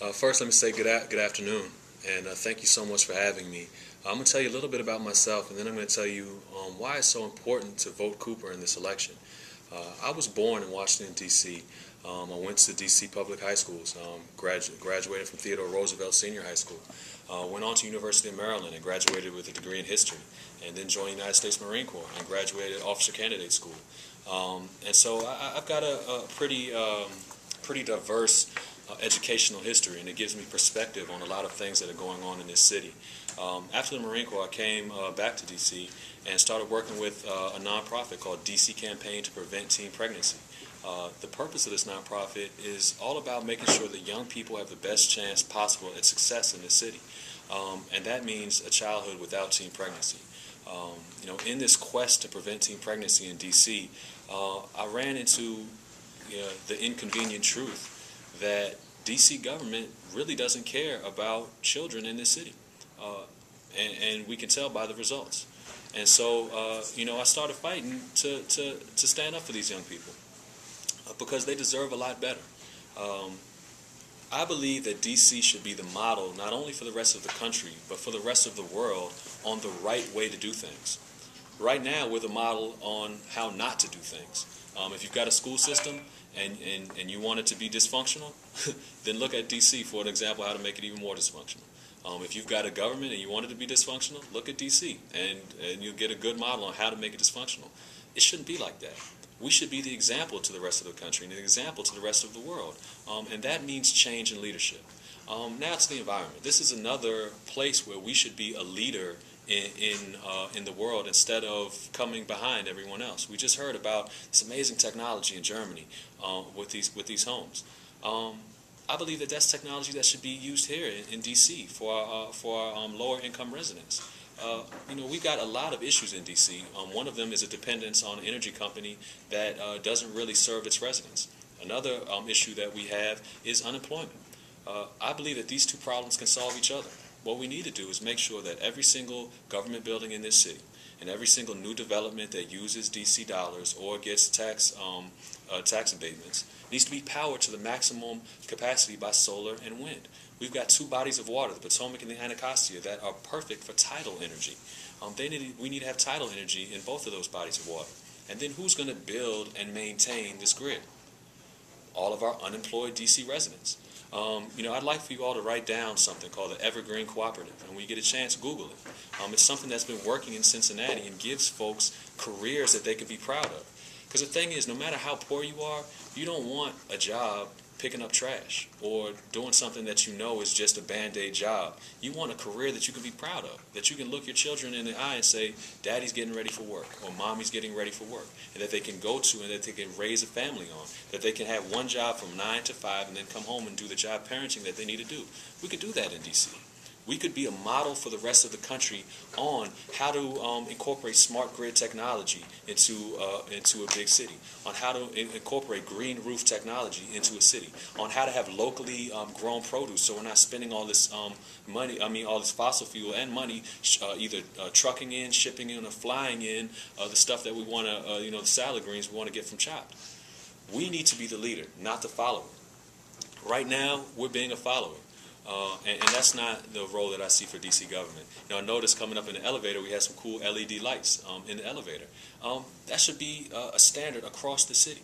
First, let me say good afternoon, and thank you so much for having me. I'm going to tell you a little bit about myself, and then I'm going to tell you why it's so important to vote Cooper in this election. I was born in Washington, D.C. I went to D.C. public high schools, graduated from Theodore Roosevelt Senior High School, went on to University of Maryland and graduated with a degree in history, and then joined the United States Marine Corps and graduated Officer Candidate School. And so I've got a pretty diverse educational history, and it gives me perspective on a lot of things that are going on in this city. After the Marine Corps, I came back to D.C. and started working with a nonprofit called D.C. Campaign to Prevent Teen Pregnancy. The purpose of this nonprofit is all about making sure that young people have the best chance possible at success in this city, and that means a childhood without teen pregnancy. In this quest to prevent teen pregnancy in D.C., I ran into the inconvenient truth that D.C. government really doesn't care about children in this city, and we can tell by the results. And so, I started fighting to stand up for these young people because they deserve a lot better. I believe that D.C. should be the model not only for the rest of the country, but for the rest of the world on the right way to do things. Right now, we're the model on how not to do things. If you've got a school system and you want it to be dysfunctional, then look at D.C. for an example how to make it even more dysfunctional. If you've got a government and you want it to be dysfunctional, look at D.C. and you'll get a good model on how to make it dysfunctional. It shouldn't be like that. We should be the example to the rest of the country and the example to the rest of the world, and that means change in leadership. Now it's the environment. This is another place where we should be a leader in the world instead of coming behind everyone else. We just heard about this amazing technology in Germany with these homes. I believe that that's technology that should be used here in D.C. for our lower income residents. We've got a lot of issues in D.C. One of them is a dependence on an energy company that doesn't really serve its residents. Another issue that we have is unemployment. I believe that these two problems can solve each other. What we need to do is make sure that every single government building in this city and every single new development that uses D.C. dollars or gets tax abatements needs to be powered to the maximum capacity by solar and wind. We've got two bodies of water, the Potomac and the Anacostia, that are perfect for tidal energy. We need to have tidal energy in both of those bodies of water. And then who's going to build and maintain this grid? All of our unemployed D.C. residents. I'd like for you all to write down something called the Evergreen Cooperative, and when you get a chance, Google it. It's something that's been working in Cincinnati and gives folks careers that they can be proud of. Because the thing is, no matter how poor you are, you don't want a job picking up trash or doing something that you know is just a band-aid job. You want a career that you can be proud of, that you can look your children in the eye and say, Daddy's getting ready for work, or Mommy's getting ready for work, and that they can go to and that they can raise a family on, that they can have one job from 9 to 5 and then come home and do the job parenting that they need to do. We could do that in D.C. We could be a model for the rest of the country on how to incorporate smart grid technology into a big city, on how to incorporate green roof technology into a city, on how to have locally grown produce so we're not spending all this all this fossil fuel and money either trucking in, shipping in, or flying in the stuff that we want to, the salad greens we want to get from Chopped. We need to be the leader, not the follower. Right now, we're being a follower. And that's not the role that I see for D.C. government. I noticed coming up in the elevator, we had some cool LED lights in the elevator. That should be a standard across the city.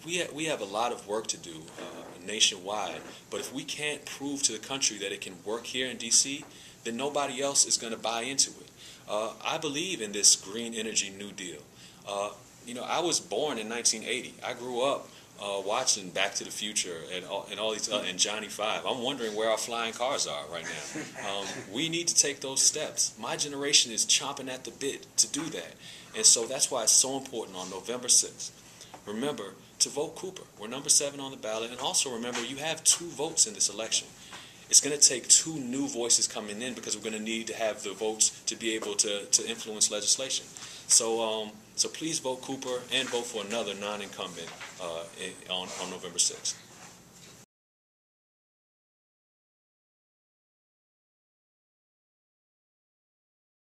We have a lot of work to do nationwide, but if we can't prove to the country that it can work here in D.C., then nobody else is going to buy into it. I believe in this green energy New Deal. I was born in 1980. I grew up watching Back to the Future and all these and Johnny Five. I'm wondering where our flying cars are right now. We need to take those steps. My generation is chomping at the bit to do that, and so that's why it's so important on November 6th. Remember to vote Cooper. We're number 7 on the ballot, and also remember you have 2 votes in this election. It's going to take 2 new voices coming in because we're going to need to have the votes to be able to influence legislation. So please vote Cooper and vote for another non-incumbent on November 6th.